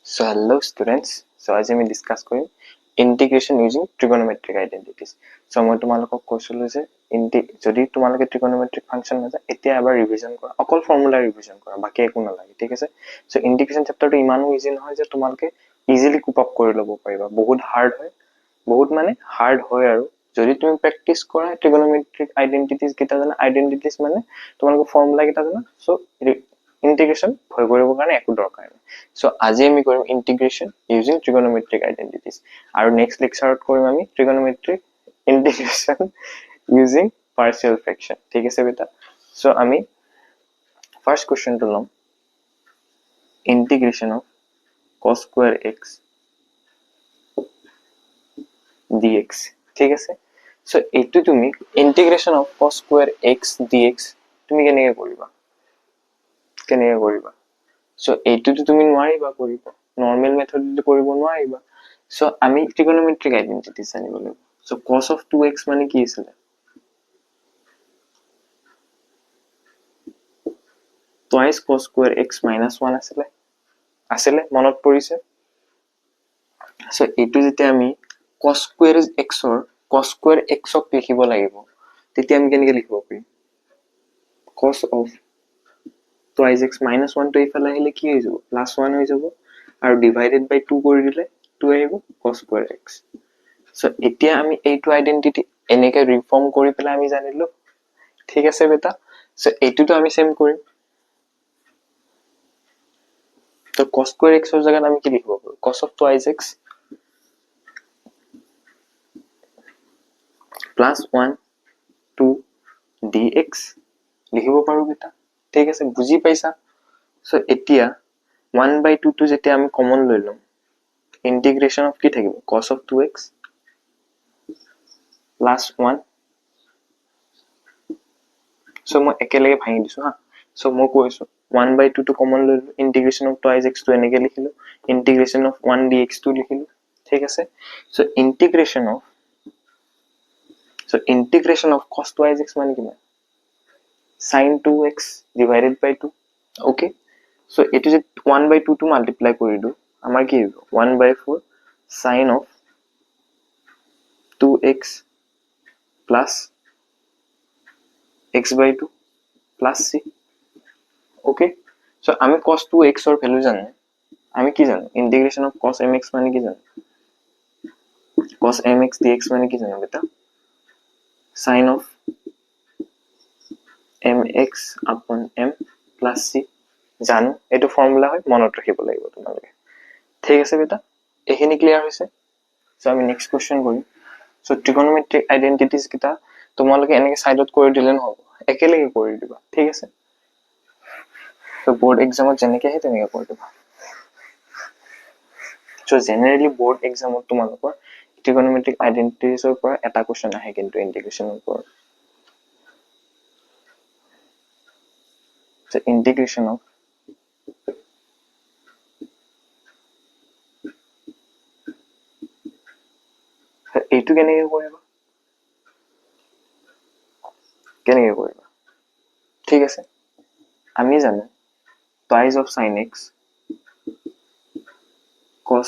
So hello students. So আজি আমি discuss কৰিম integration using trigonometric identities. So মই তোমালোকক কৈছিলো যে যদি তোমালোকে trigonometric function নাজা এতিয়া এবাৰ ৰিভিজন কৰা অকল ফৰ্মুলা ৰিভিজন কৰা বাকি একো নালাগে ঠিক আছে সো integration চ্যাপ্টাৰটো ইমানো ইজি নহয় যে তোমালোকে ইজিলি কুপ আপ কৰি ল'ব পাৰিবা বহুত হাৰ্ড হয় বহুত মানে হাৰ্ড হয় আৰু যদি তুমি প্ৰ্যাকটিস কৰা trigonometric identities কিটা জানা identities মানে তোমালোকৰ ফৰ্মুলা কিটা জানা সো integration ভয় কৰিবৰ কাৰণে একো দৰকাৰ নাই So, আজি আমি কৰিম integration using trigonometric identities. Our next lecture কৰিম আমি trigonometric integration using partial fraction. ঠিক আছে বেটা? So, আমি first question to লম integration of cos square x dx. ঠিক আছে? So, এইটো তুমি integration of cos square x dx তুমি কেনেকৈ কৰিবা? কেনেকৈ কৰিবা? So, এইটো তুমি নোৱাৰিবা কৰিব normal method দি কৰিব নোৱাৰিবা so আমি trigonometric identities জানিব লাগিব so cos of 2x মানে কি আছিল twice cos square x minus 1 আছিল মনত পৰিছে so এইটো যেতিয়া আমি cos square x ক লিখিব লাগিব তেতিয়া আমি কেনেকৈ লিখিব পাৰিম cos of twice x minus 1 to ইফালে আহিলে কি হৈ যাব plus 1 হৈ যাব আৰু divided by 2 কৰি দিলে 2 আহিব cos square x so এতিয়া আমি এইটো আইডেন্টিটি এনেকৈ ৰিফৰ্ম কৰি পেলাই আমি জানিলো ঠিক আছে বেটা so এইটোটো আমি সেম কৰিম তো cos square x ৰ জায়গাত আমি কি লিখিব পাৰো cos of twice x plus 1 2 dx লিখিব পাৰো বেটা ঠিক আছে বুজি পাইছা so এতিয়া 1/2 টো যেতিয়া আমি কমন লৈ লম integration of কি থাকিব cos of 2x plus 1 so মই একেলগে ভাঙি দিছো হা so মই কৈছো 1/2 টো কমন লৈ ললো integration of twice x টো এনেকৈ লিখিলো integration of 1 dx টো লিখিলো ঠিক আছে so integration of cos twice x মানে কিমান sin 2x divided by 2 okay so it is 1/2 to multiply কৰি দিও আমাৰ কি হ'ব 1/4 sin of 2x plus x/2 plus c okay so আমি cos 2x ৰ ভ্যালু জানো আমি কি জানো integration of cos mx মানে কি জানো cos mx dx মানে কি জানো বেটা sin of mx upon m plus c জানো এটো ফর্মুলা হয় মনত ৰাখিব লাগিব তোমালোকে ঠিক আছে বেটা এখিনি ক্লিয়াৰ হৈছে সো আমি নেক্সট কোশ্চেন কৰিম সো trigonometric identities কিটা তোমালোকে এনেকৈ সাইডত কৰি দিলে নহব একেলগে কৰি দিবা ঠিক আছে সো board examত যেনেকৈ হে তেনেকৈ কৰি দিবা সো জেনাৰেলি board examত তোমালোকৰ trigonometric identities ৰ পৰা এটা কোশ্চেন আহে কিন্তু integration ৰ পৰা so integration of এইটো কেনেকৈ কৰিবা ঠিক আছে আমি জানো twice of sin x cos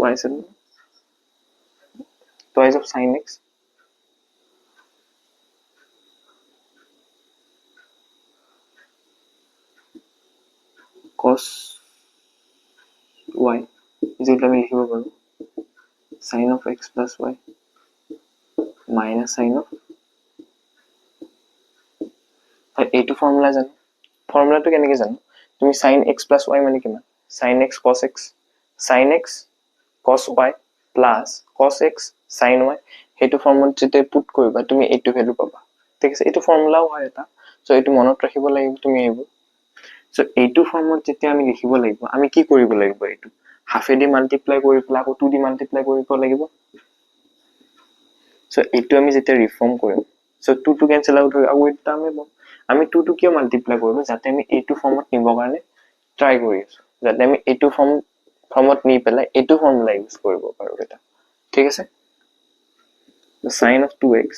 y আছে twice of sin x cos y যেটা আমি লিখিব পাৰো sin of x plus y minus sin of এইটো ফর্মুলা জানো ফর্মুলাটো কেনেকৈ জানো তুমি sin x plus y মানে কিমান sin x cos x sin x cos y plus cos x sin y হেতু ফর্মুলা যেতে পুট কৰিবা তুমি এইটো ভ্যালু পাবা ঠিক আছে এইটো ফৰ্মুলাও হয় এটা সো এইটো মনত ৰাখিব লাগিব তুমি এইবোৰ সো এইটো ফৰ্মত যেতে আমি লিখিব লাগিব আমি কি কৰিব লাগিব এইটো হাফেদি মাল্টিপ্লাই কৰি পেলাই আকৌ 2 দি মাল্টিপ্লাই কৰিব লাগিব সো এইটো আমি যেতে ৰিফৰ্ম কৰিম সো 2 to cancel out হৈ আৰু এটা আমি 2 to কিয় মাল্টিপ্লাই কৰিলো যাতে আমি এইটো ফৰ্মত নিব কাৰণে ট্ৰাই কৰি আছো যাতে আমি এইটো ফৰ্মত নি পেলাই এইটো ফৰ্মুলা ইউজ কৰিব পাৰো এটা ঠিক আছে the sin of 2x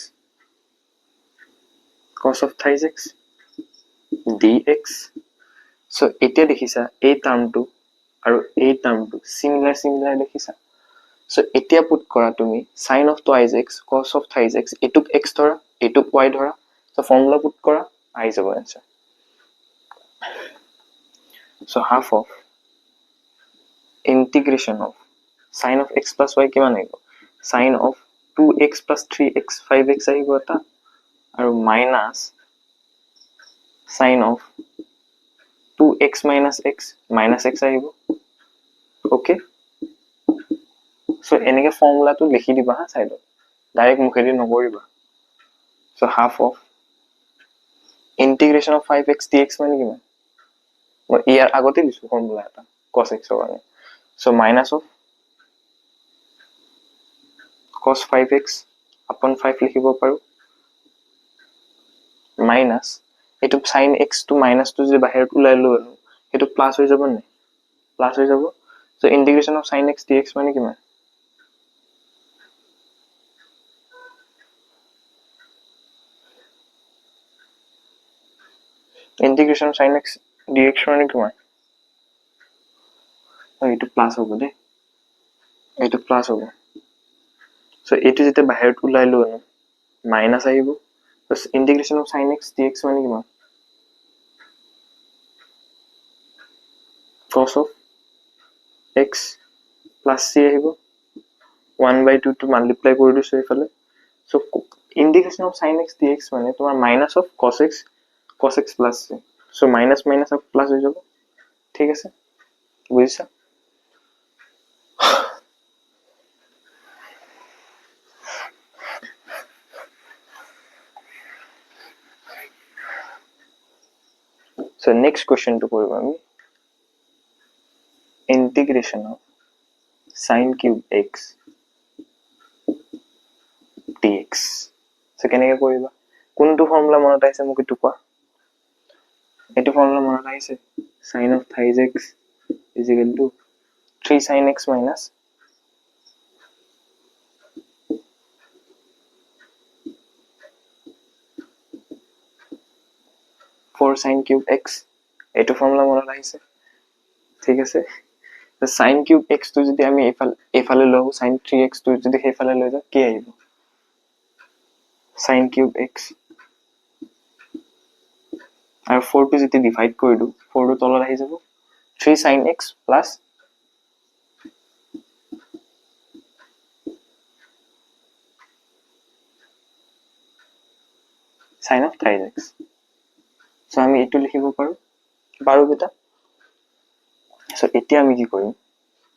cos of thys x dx so এতিয়া দেখিছা এই টার্মটো আৰু এই টাৰ্মটো সিমিলাৰ দেখিছা সো এতিয়া পুট কৰা তুমি sin of twice x cos of thrice x এটুক x ধৰা এটুক y ধৰা সো ফৰ্মুলা পুট কৰা আহি যাব answer so half of integration of sin of x plus y কিমান আহিব sin of 2x plus 3x 5x আহিব এটা আৰু minus sin of 2x minus x আহিব ওকে সো এনেকে ফৰ্মুলাটো লিখি দিবা হা সাইডত ডাইৰেক্ট মুখেদি নকৰিবা so half of integration of 5x dx মানে কিমান মই ইয়াৰ আগতে দিছো ফৰ্মুলা এটা cos x ৰ কাৰণে so minus of cos 5x upon 5 লিখিব পাৰো minus এটো sin x to minus to যে বাহিৰত উলাই ললো এটো প্লাস হৈ যাব নাই প্লাস হৈ যাব so integration of sin x dx মানে কিমান integration of sin x dx মানে কিমান এটো প্লাস হ'ব দে এটো প্লাস হ'ব সো এটো যেতে বাহিৰত উলাই ললো মাইনাস আহিব so integration of sin x dx মানে কিমান cos of x plus c আহিব 1/2 to multiply কৰি দিছো এফালে so integration of sin x dx মানে তোমাৰ minus of cos x plus c so minus of plus হৈ যাব ঠিক আছে বুজিছা So next question to put on integration of sin cube x dx. So কেনেকে কৰিবা কোনটো ফৰ্মুলা মনত আহিছে মোক এটো কোৱা এটো ফৰ্মুলা মনত আহিছে sin of thrice x is equal to 3 sin x minus 4 sin cube x এটো ফর্মুলা মনে রাখিছে ঠিক আছে তো sin cube x তো যদি আমি এফালে লও sin 3x তো যদি হেফালে লৈ যাও কি আইব sin cube x আর 4 তো যদি ডিভাইড কৰি দু 4 তো তলত আহি যাব 3 sin x plus sin of thrice x so আমি এটো লিখিব পাৰো বেটা সো এতিয়া আমি কি কৰিম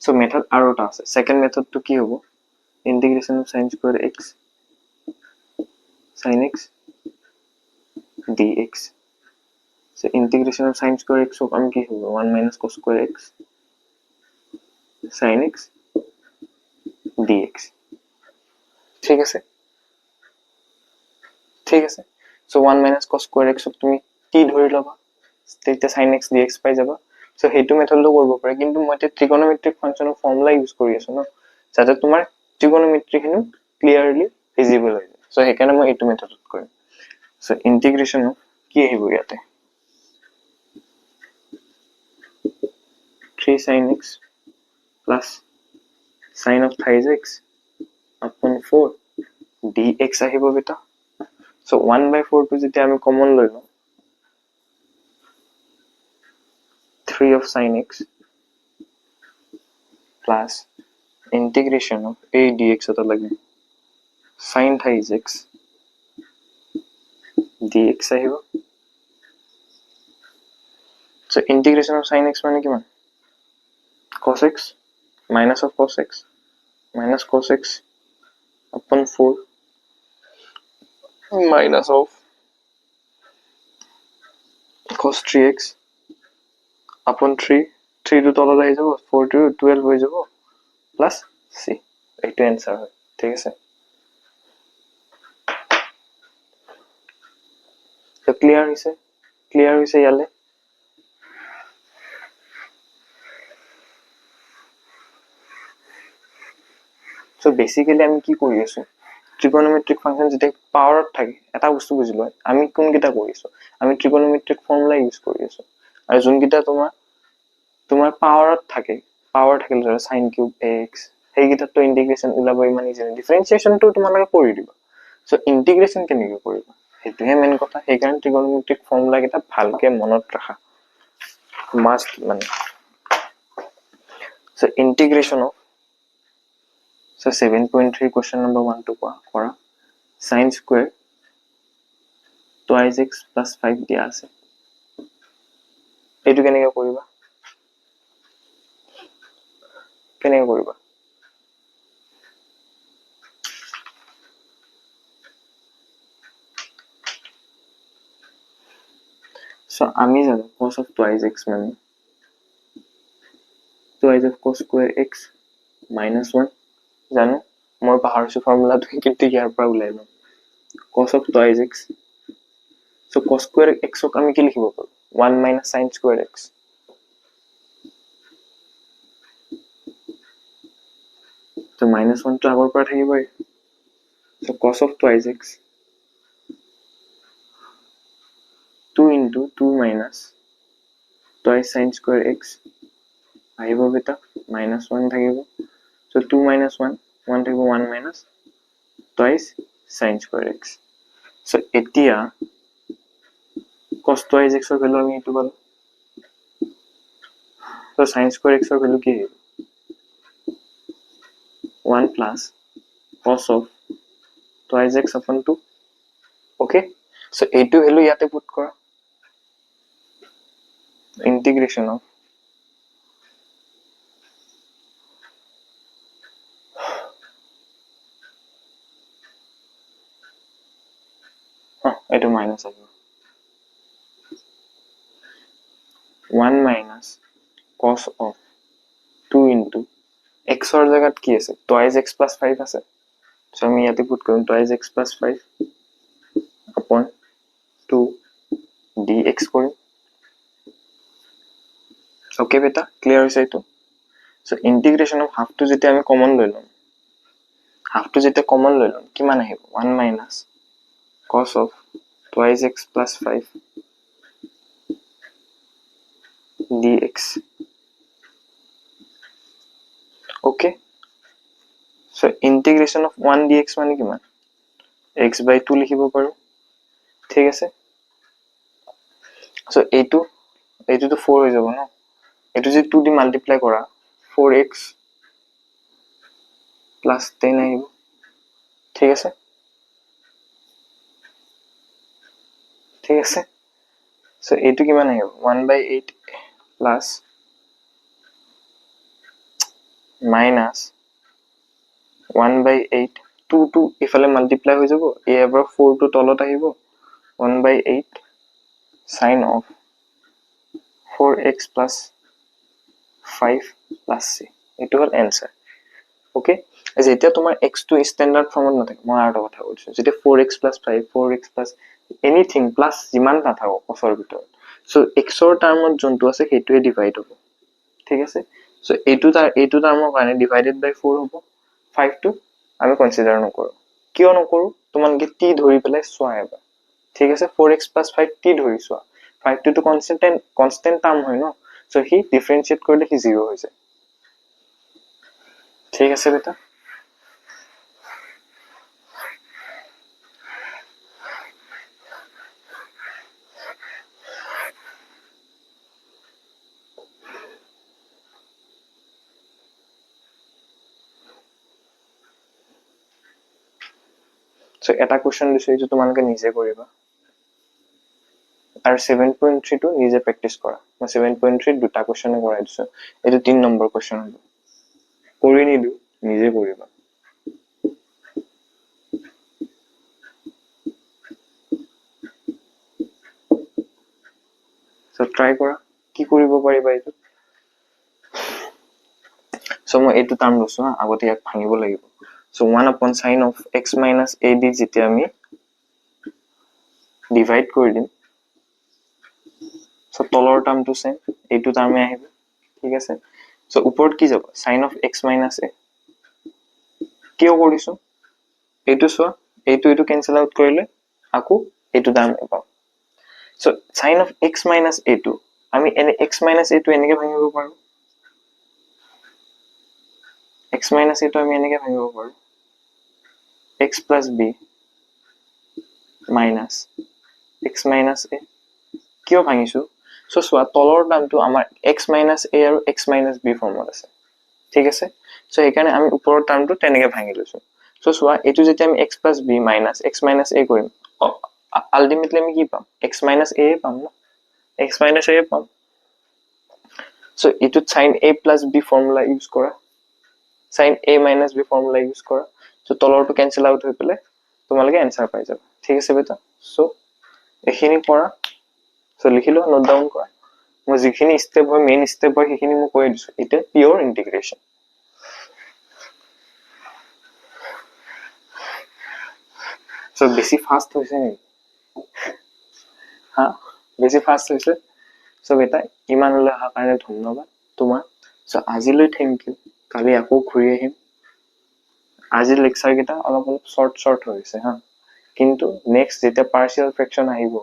সো মেথড আরোটা আছে সেকেন্ড মেথড তো কি হ'ব integration of sin square x sin x dx so integration of sin square x আমি কি হ'ব 1 minus cos square x sin x dx ঠিক আছে so 1 minus cos square x তুমি কি ধৰি লবা তেতিয়া sin x dx পাই যাবা সো হেতু মেথডটো কৰিব পাৰে কিন্তু মই ট্ৰিগোনোমেট্ৰিক ফাংশনৰ ফৰ্মুলা ইউজ কৰি আছো ন যাতে তোমাৰ ট্ৰিগোনোমেট্ৰি খিনি ক্লিয়াৰলি ভিজিবল হয় সো হেকাৰণে মই এটো মেথডত কৰিম সো ইন্টিগ্ৰেশন অফ কি আহিব ইয়াতে 3 sin x plus sin of thrice x upon 4 dx আহিব বেটা সো 1/4 to যদি আমি কমন লৈ লও 3 of sin x plus integration of a dx হতে লাগে sin thrice x dx আহিব so integration of sin x মানে কিমান cos x minus of cos x minus cos x upon 4 minus of cos 3x upon 3 3 to তলত আহি যাব 4 to 12 হৈ যাব plus c এইটো आंसर হয় ঠিক আছে তো ক্লিয়ার হইছে ইয়ালে সো বেসিক্যালি আমি কি কৰি আছো ট্ৰিগোনোমেট্ৰিক ফাংশন যেটা পাওয়াৰত থাকে এটা বস্তু বুজিলো আমি কোন কিটা কৰিছো আমি ট্ৰিগোনোমেট্ৰিক ফৰ্মুলা ইউজ কৰি আছো আৰু যোন কিটা তোমাৰ তোমাৰ পাৱাৰত থাকে পাৱাৰ থাকিলে ধৰা sin cube x সেইকেইটাতো ইন্টিগ্ৰেশন ওলাব ইমান ইজি ডিফাৰেন্সিয়েশনটো তোমালোকে কৰি দিবা সো ইন্টিগ্ৰেশন কেনেকৈ কৰিবা সেইটোহে মেইন কথা সেইকাৰণে ট্ৰিগোনোমেট্ৰিক ফৰ্মুলা কেইটা ভালকে মনত ৰাখা মাষ্ট মানে so integration of so 7.3 question number 1 to কৰা sin square twice x plus 5 দিয়া আছে এইটো কেনেকৈ কৰিবা কেনেকৈ কৰিবা সো আমি জানো cos of twice x মানে twice of cos square x minus 1 জানো মই পাহৰিছো ফৰ্মুলাটো কিন্তু ইয়াৰ পৰা উলাই লম cos of twice x so cos square x ক আমি কি লিখিব পাৰো 1 minus sin square x so minus 1 টো আগৰ পৰা থাকিবই so cos of twice x 2 into 2 minus twice sin square x আহিব বেটা minus 1 থাকিব so 2 minus 1 1 থাকিব 1 minus twice sin square x so এতিয়া cos twice x ৰ ভ্যালু আমি এটো পালো so sin square x ৰ ভ্যালু কি হ'ব 1 plus cos of twice x upon 2 okay so এইটো ভ্যালু ইয়াতে পুট কৰা integration of এইটো মাইনাস আহিব 1 minus cos of 2 into x ৰ জায়গাত কি আছে twice x plus 5 আছে so আমি ইয়াতে পুট কৰিম twice x plus 5 upon 2 dx কৰিম okay বেটা ক্লিয়াৰ হৈছে এইটো so integration of half to যেতিয়া আমি কমন লৈ লম half to যেতিয়া কমন লৈ লম কিমান আহিব 1 minus cos of twice x plus 5 dx okay so integration of 1 dx মানে কিমান x by 2 লিখিব পাৰো ঠিক আছে so এইটো তো 4 হৈ যাব ন এইটো যদি 2 দি মাল্টিপ্লাই কৰা 4x plus 10 আহিব ঠিক আছে so এইটো কিমান আহিব 1/8 plus minus 1/8 2 ইফালে মাল্টিপ্লাই হৈ যাব a এবাৰ 4 টো তলত আহিব 1/8 sin of 4x plus 5 plus c এইটো হল आंसर ওকে যেতিয়া তোমাৰ x টো স্ট্যান্ডাৰ্ড ফৰ্মত নাথাকে মই আৰু কথা কৈছো যেতিয়া 4x plus 5 4x plus anything plus যিমান নাথাকক কসৰ ভিতৰত সো x ৰ টাৰ্মত যোনটো আছে হেতুৱে ডিভাইড হ'ব ঠিক আছে সো এইটো টাৰ্মৰ কাৰণে ডিভাইডেড বাই 4 হ'ব 5 টো আমি কনসিডাৰ নকৰো কিয় নকৰো তোমালোকে t ধৰি পেলাই চোৱা এবাৰ ঠিক আছে 4x plus 5 t ধৰি চোৱা 5 টো কনস্ট্যান্ট টাৰ্ম হয় ন সো হি ডিফাৰেন্সিয়েট কৰিলে হি 0 হৈ যায় ঠিক আছে বেটা সো এটা কোশ্চেন দিছো যে তোমালোকে নিজে কৰিবা আৰু 7.3 টো নিজে প্ৰ্যাকটিস কৰা মই 7.3 দুটা কোশ্চেন কৰাই দিছো এটো 3 নম্বৰ কোশ্চেন হ'ব কৰি নিদু নিজে কৰিবা সো ট্ৰাই কৰা কি কৰিব পাৰিবা এটো সো মই এটো টার্ম লৈছো আগতে ইয়াক ভাঙিব লাগিব so 1 upon sin of x minus a d যেতিয়া আমি ডিভাইড কৰি দিম সো তলৰ টাৰ্মটো সেম এইটো টাৰ্মে আহিব ঠিক আছে সো উপৰত কি যাব sin of x minus a কিয় কৰিছো এইটো চোৱা এইটো ক্যান্সেল আউট কৰিলে আকো এইটো টার্ম পাম so sin of x minus a2 আমি এনে x minus a2 এনেকে ভাঙিব পাৰো x minus a টো আমি এনেকৈ ভাঙিব পাৰোঁ x plus b minus x minus a কিয় ভাঙিছোঁ সো চোৱা তলৰ টাৰ্মটো আমাৰ x minus a আৰু x minus b ফৰ্মত আছে ঠিক আছে সো সেইকাৰণে আমি ওপৰৰ টাৰ্মটো তেনেকৈ ভাঙি লৈছোঁ সো চোৱা এইটো যেতিয়া আমি x plus b minus x minus a কৰিম আলটিমেটলি আমি কি পাম x minus a পাম ন x minus a পাম সো এইটোত sin a plus b formula use কৰা sin a minus b formula use কৰা সো তলৰটো কেনসেল আউট হৈ পেলাই তোমালোকে এনসাৰ পাই যাবা ঠিক আছে বেটা সো এখিনি কৰা সো লিখিলো নোট ডাউন কৰা মই যিখিনি স্টেপ হয় মেইন স্টেপ হয় সেইখিনি মই কৈ দিছো এটা পিওর ইন্টিগ্রেশন সো বেশি ফাস্ট হৈছে নি হ্যাঁ বেশি ফাস্ট হৈছে সো বেটা ইমানলৈ অহাৰ কাৰণে ধন্যবাদ তোমাৰ সো আজিলৈ থ্যাংক ইউ কালি আকৌ ঘূৰি আহিম আজি লেকচাৰ কেইটা অলপ অলপ শৰ্ট হৈছে হা কিন্তু নেক্সট যেতিয়া পাৰ্শিয়াল ফ্ৰেকশন আহিব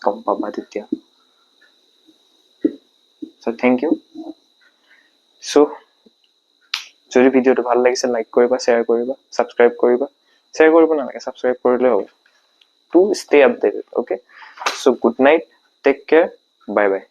কম পাবা তেতিয়া সো থ্যাংক ইউ সো যদি ভিডিওটো ভাল লাগিছে লাইক কৰিবা শেয়াৰ কৰিবা সাবস্ক্ৰাইব কৰিবা শেয়াৰ কৰিব নালাগে সাবস্ক্ৰাইব কৰিলে হ'ব to stay updated okay so good night take care bye by